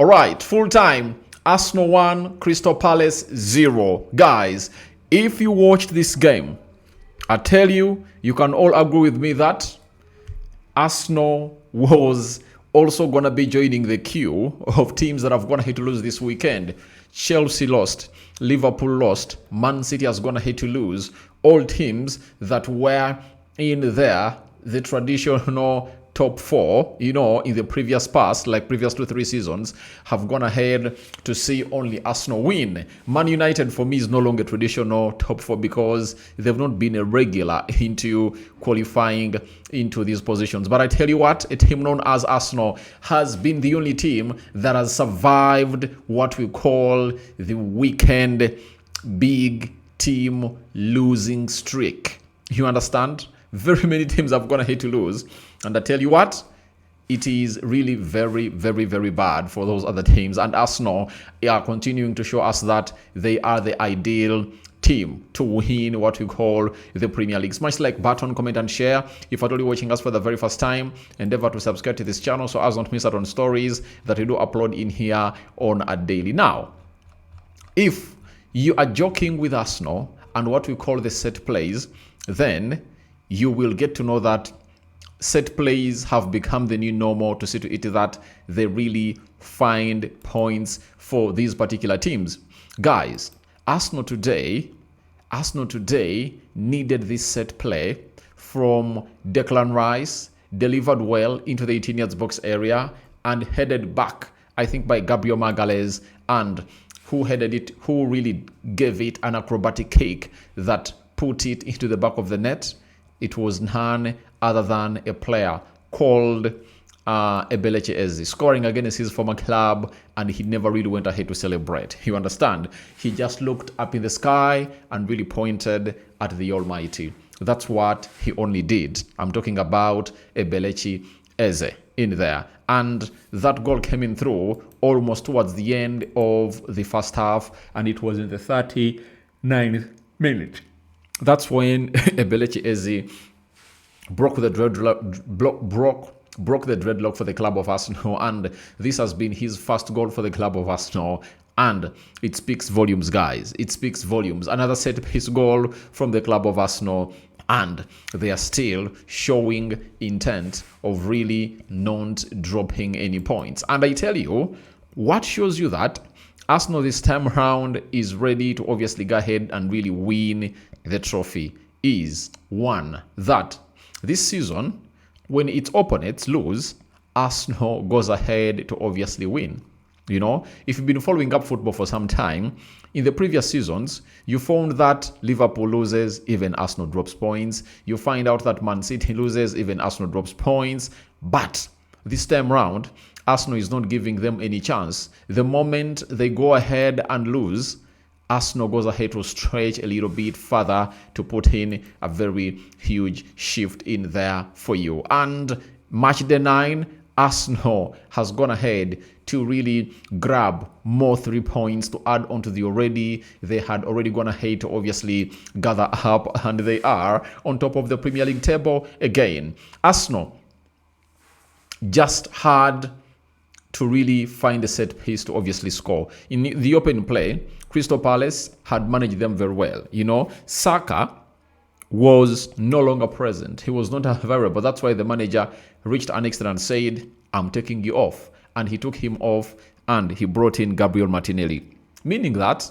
All right, full time. Arsenal 1, Crystal Palace 0. Guys, if you watched this game, I tell you, you can all agree with me that Arsenal was also going to be joining the queue of teams that have gone ahead to lose this weekend. Chelsea lost, Liverpool lost, Man City has gone ahead to lose. All teams that were in there, the traditional top 4, in the previous past, like previous 2-3 seasons, have gone ahead to see only Arsenal win. Man United for me is no longer traditional top 4 because they've not been a regular into qualifying into these positions. But I tell you what, a team known as Arsenal has been the only team that has survived what we call the weekend big team losing streak. You understand? Very many teams have gone ahead to lose. And I tell you what, it is really very, very, very bad for those other teams. And Arsenal are continuing to show us that they are the ideal team to win what we call the Premier League. Smash like button, comment and share. If you're only watching us for the very first time, endeavor to subscribe to this channel so as not miss out on stories that we do upload in here on a daily. Now, if you are joking with Arsenal and what we call the set plays, then you will get to know that set plays have become the new normal to see to it that they really find points for these particular teams. Guys, Arsenal today needed this set play from Declan Rice, delivered well into the 18 yards box area and headed back, I think, by Gabriel Magalhaes, and who really gave it an acrobatic kick that put it into the back of the net. It was none other than a player called Eberechi, scoring against his former club, and he never really went ahead to celebrate. You understand? He just looked up in the sky and really pointed at the Almighty. That's what he only did. I'm talking about Eberechi in there. And that goal came in through almost towards the end of the first half, and it was in the 39th minute. That's when Eberechi broke the dreadlock for the club of Arsenal, and this has been his first goal for the club of Arsenal, and it speaks volumes, guys. It speaks volumes. Another set piece goal from the club of Arsenal, and they are still showing intent of really not dropping any points. And I tell you, what shows you that Arsenal this time around is ready to obviously go ahead and really win the trophy is, one, that this season, when its opponents lose, Arsenal goes ahead to obviously win. If you've been following up football for some time, in the previous seasons, you found that Liverpool loses, even Arsenal drops points. You find out that Man City loses, even Arsenal drops points. But this time round, Arsenal is not giving them any chance. The moment they go ahead and lose, Arsenal goes ahead to stretch a little bit further to put in a very huge shift in there for you. And match day 9, Arsenal has gone ahead to really grab more 3 points to add on to they had already gone ahead to obviously gather up, and they are on top of the Premier League table again. Arsenal just had to really find a set piece to obviously score. In the open play, Crystal Palace had managed them very well. Saka was no longer present. He was not available. That's why the manager reached an extent and said, I'm taking you off. And he took him off and he brought in Gabriel Martinelli. Meaning that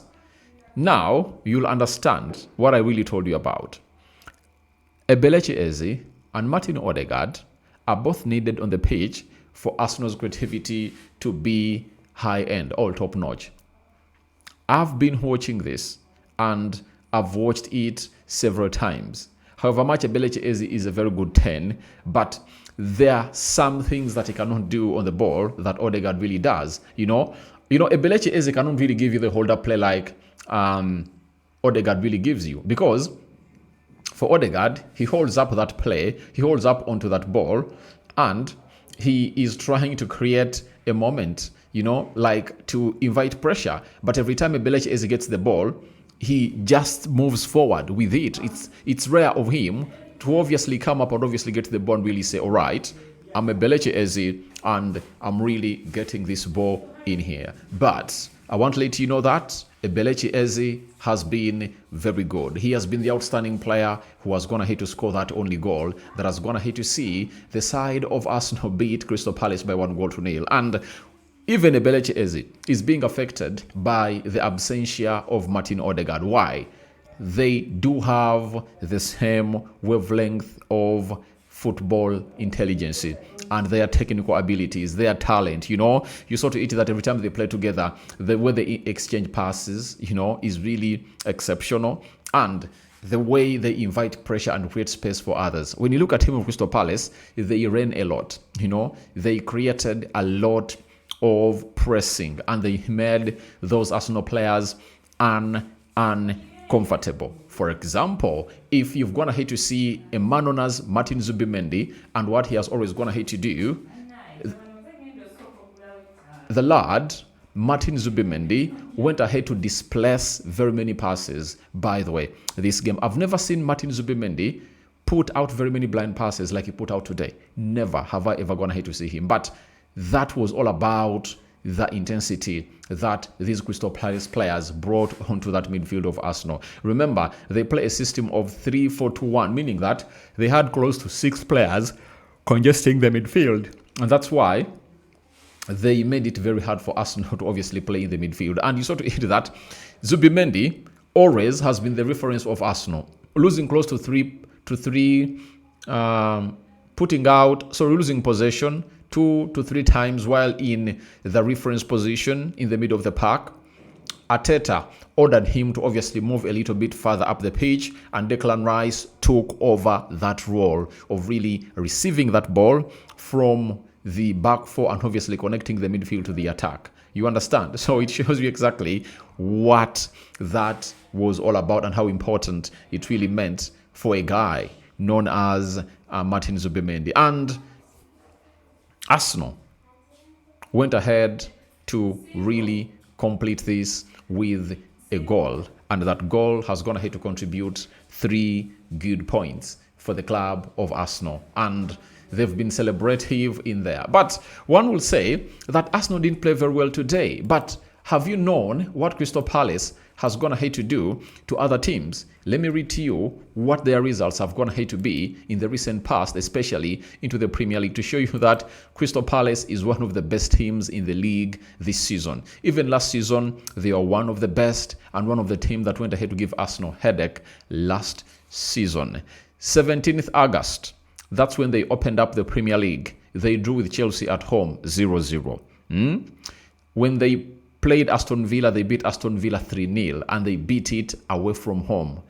now you'll understand what I really told you about. Eberechi and Martin Odegaard are both needed on the pitch for Arsenal's creativity to be high-end, all top-notch. I've been watching this and I've watched it several times. However much Eberechi is a very good 10, but there are some things that he cannot do on the ball that Odegaard really does. Eberechi cannot really give you the hold-up play like Odegaard really gives you, because for Odegaard, he holds up that play, he holds up onto that ball, and he is trying to create a moment, like to invite pressure. But every time Eberechi gets the ball, he just moves forward with it. It's rare of him to obviously come up and obviously get the ball and really say, all right, I'm Eberechi and I'm really getting this ball in here. But I want to let you know that Eberechi Eze has been very good. He has been the outstanding player who has gone ahead to score that only goal, that has gone ahead to see the side of Arsenal beat Crystal Palace by 1-0. And even Eberechi Eze is being affected by the absentia of Martin Odegaard. Why? They do have the same wavelength of football intelligence and their technical abilities, their talent. You sort of eat that every time they play together. The way they exchange passes, is really exceptional. And the way they invite pressure and create space for others. When you look at him of Crystal Palace, they ran a lot. They created a lot of pressing and they made those Arsenal players uncomfortable. For example, if you've gone ahead to see a man known as Martin Zubimendi and what he has always gone ahead to do, the lad, Martin Zubimendi, went ahead to displace very many passes. By the way, this game, I've never seen Martin Zubimendi put out very many blind passes like he put out today. Never have I ever gone ahead to see him. But that was all about the intensity that these Crystal Palace players brought onto that midfield of Arsenal. Remember, they play a system of 3-4-2-1, meaning that they had close to 6 players congesting the midfield. And that's why they made it very hard for Arsenal to obviously play in the midfield. And you sort of hit that Zubimendi always has been the reference of Arsenal, losing close to 3, losing possession 2 to 3 times while in the reference position in the middle of the park. Arteta ordered him to obviously move a little bit further up the pitch, and Declan Rice took over that role of really receiving that ball from the back four and obviously connecting the midfield to the attack. You understand? So it shows you exactly what that was all about and how important it really meant for a guy known as Martin Zubimendi. And Arsenal went ahead to really complete this with a goal, and that goal has gone ahead to contribute 3 good points for the club of Arsenal, and they've been celebrative in there. But one will say that Arsenal didn't play very well today, but have you known what Crystal Palace has gone ahead to do to other teams? Let me read to you what their results have gone ahead to be in the recent past, especially into the Premier League, to show you that Crystal Palace is one of the best teams in the league this season. Even last season, they are one of the best and one of the teams that went ahead to give Arsenal headache last season. 17th August, that's when they opened up the Premier League. They drew with Chelsea at home 0-0. When they played Aston Villa, they beat Aston Villa 3-0, and they beat it away from home,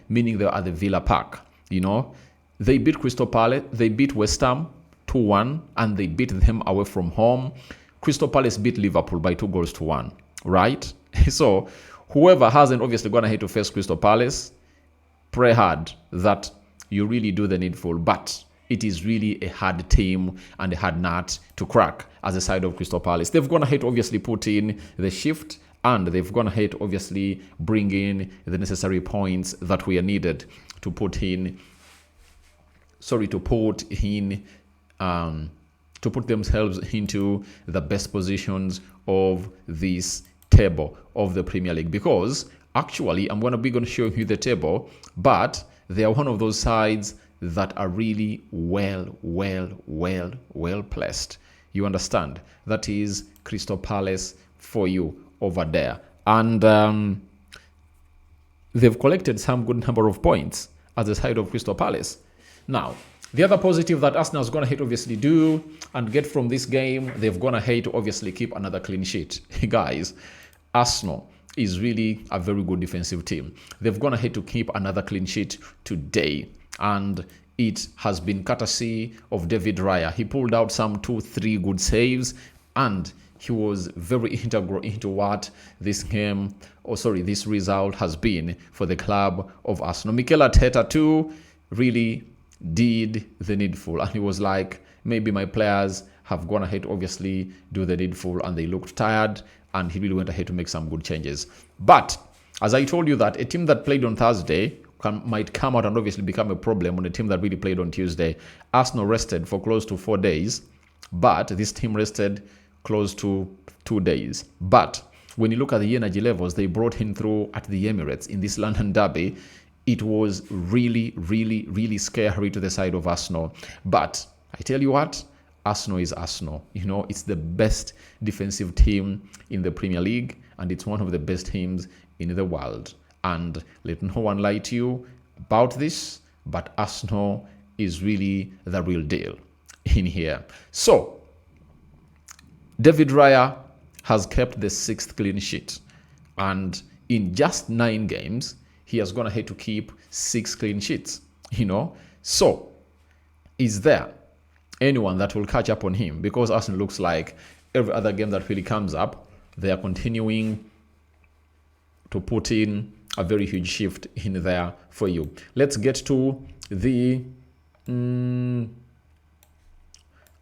meaning they were at the Villa Park, They beat Crystal Palace, they beat West Ham 2-1, and they beat them away from home. Crystal Palace beat Liverpool by 2-1, right? So whoever hasn't obviously gone ahead to face Crystal Palace, pray hard that you really do the needful, but it is really a hard team and a hard nut to crack as a side of Crystal Palace. They've gone ahead to obviously put in the shift, and they've gone ahead to obviously bring in the necessary points that were needed to put themselves into the best positions of this table of the Premier League. Because actually, I'm going to be show you the table, but they are one of those sides that are really well placed. You understand? That is Crystal Palace for you over there. And they've collected some good number of points as a side of Crystal Palace. Now, the other positive that Arsenal is going to obviously do and get from this game, they've gone ahead to obviously keep another clean sheet. Guys, Arsenal is really a very good defensive team. They've gone ahead to keep another clean sheet today, and it has been courtesy of David Raya. He pulled out some 2-3 good saves, and he was very integral into what this result has been for the club of Arsenal. Mikel Arteta too really did the needful, and he was like, maybe my players have gone ahead to obviously do the needful, and they looked tired, and he really went ahead to make some good changes. But as I told you, that a team that played on Thursday might come out and obviously become a problem on a team that really played on Tuesday. Arsenal rested for close to 4 days, but this team rested close to 2 days. But when you look at the energy levels they brought him through at the Emirates in this London derby, it was really, really, really scary to the side of Arsenal. But I tell you what, Arsenal is Arsenal. You know, it's the best defensive team in the Premier League, and it's one of the best teams in the world. And let no one lie to you about this, but Arsenal is really the real deal in here. So, David Raya has kept the 6th clean sheet. And in just 9 games, he has gone ahead to keep 6 clean sheets. You know, so is there anyone that will catch up on him? Because Arsenal looks like every other game that really comes up, they are continuing to put in a very huge shift in there for you. Let's get to the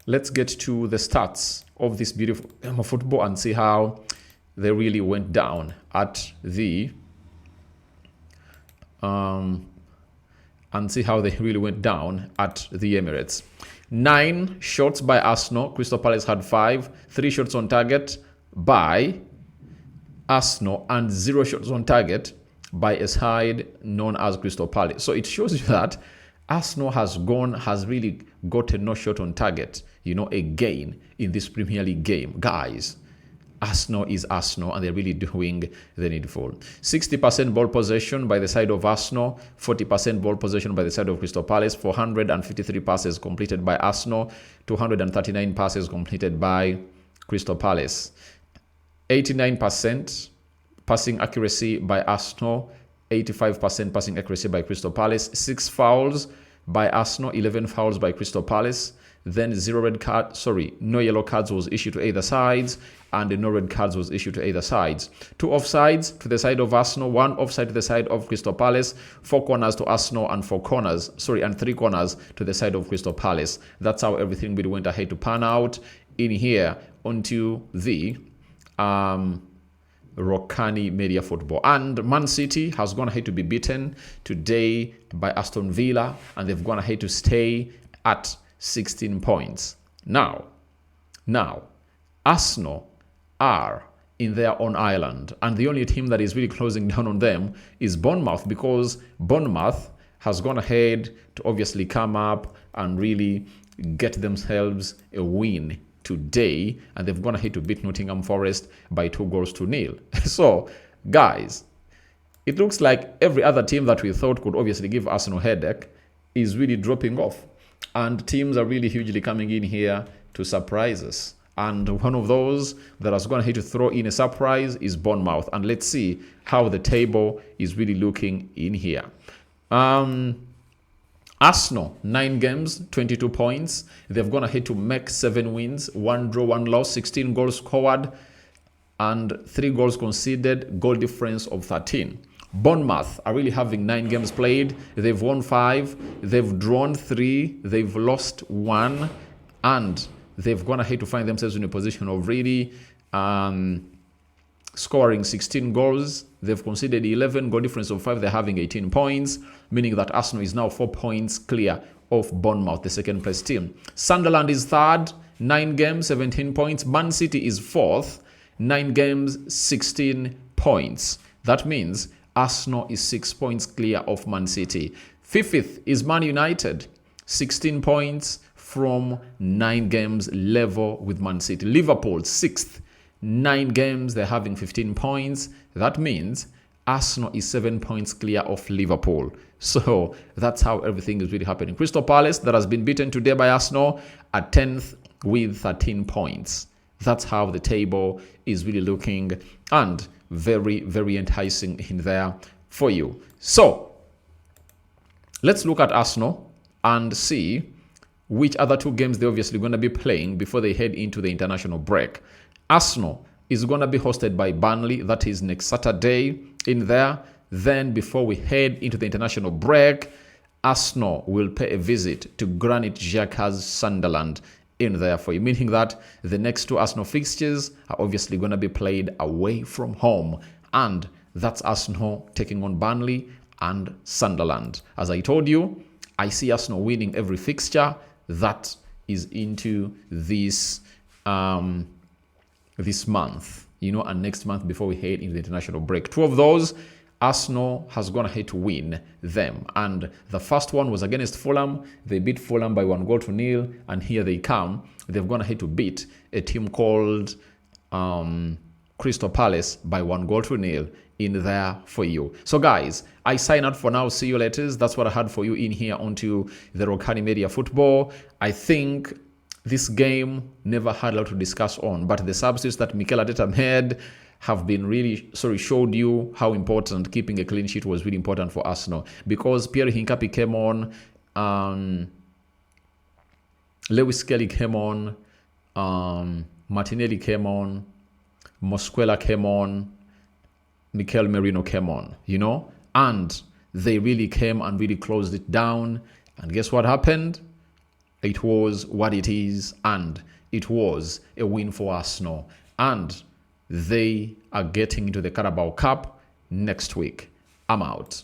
stats of this beautiful game of football and see how they really went down at the Emirates. 9 shots by Arsenal. Crystal Palace had 5. 3 shots on target by Arsenal and 0 shots on target by a side known as Crystal Palace. So it shows you that Arsenal has really got a no shot on target, you know, again in this Premier League game. Guys, Arsenal is Arsenal and they're really doing the needful. 60% ball possession by the side of Arsenal, 40% ball possession by the side of Crystal Palace, 453 passes completed by Arsenal, 239 passes completed by Crystal Palace. 89% passing accuracy by Arsenal, 85% passing accuracy by Crystal Palace, 6 fouls by Arsenal, 11 fouls by Crystal Palace. Then no yellow cards was issued to either sides, and no red cards was issued to either sides. 2 offsides to the side of Arsenal, 1 offside to the side of Crystal Palace, 4 corners to Arsenal, and 3 corners to the side of Crystal Palace. That's how everything really went ahead to pan out in here onto the Rokani Media Football. And Man City has gone ahead to be beaten today by Aston Villa, and they've gone ahead to stay at 16 points. Now, Arsenal are in their own island, and the only team that is really closing down on them is Bournemouth, because Bournemouth has gone ahead to obviously come up and really get themselves a win today, and they've gone ahead to beat Nottingham Forest by 2-0. So, guys, it looks like every other team that we thought could obviously give Arsenal a headache is really dropping off. And teams are really hugely coming in here to surprise us. And one of those that has gone ahead to throw in a surprise is Bournemouth. And let's see how the table is really looking in here. Arsenal, 9 games, 22 points. They've gone ahead to make 7 wins, 1 draw, 1 loss, 16 goals scored, and 3 goals conceded, goal difference of 13. Bournemouth are really having 9 games played. They've won 5, they've drawn 3, they've lost 1, and they've gone ahead to find themselves in a position of really scoring 16 goals. They've conceded 11, goal difference of 5. They're having 18 points, meaning that Arsenal is now 4 points clear of Bournemouth, the second place team. Sunderland is third, 9 games, 17 points. Man City is fourth, 9 games, 16 points. That means Arsenal is 6 points clear of Man City. Fifth is Man United, 16 points from 9 games, level with Man City. Liverpool, 6th, 9 games, they're having 15 points. That means Arsenal is 7 points clear of Liverpool. So that's how everything is really happening. Crystal Palace, that has been beaten today by Arsenal, at 10th with 13 points. That's how the table is really looking, and very, very enticing in there for you. So let's look at Arsenal and see which other 2 games they're obviously going to be playing before they head into the international break. Arsenal is going to be hosted by Burnley. That is next Saturday in there. Then before we head into the international break, Arsenal will pay a visit to Granit Xhaka's Sunderland in there for you, meaning that the next 2 Arsenal fixtures are obviously going to be played away from home, and that's Arsenal taking on Burnley and Sunderland. As I told you, I see Arsenal winning every fixture that is into this this month, and next month before we head into the international break. 2 of those, Arsenal has gone ahead to win them. And the first one was against Fulham. They beat Fulham by 1-0, and here they come. They've gone ahead to beat a team called Crystal Palace by 1-0 in there for you. So guys, I sign out for now. See you later. That's what I had for you in here onto the Rokani Media Football. I think this game never had a lot to discuss on, but the substitutes that Mikel Arteta made have been showed you how important keeping a clean sheet was really important for Arsenal, because Pierre Hincapié came on, Lewis Kelly came on, Martinelli came on, Mosquera came on, Mikel Merino came on, and they really came and really closed it down. And guess what happened? It was what it is, and it was a win for Arsenal. And they are getting into the Carabao Cup next week. I'm out.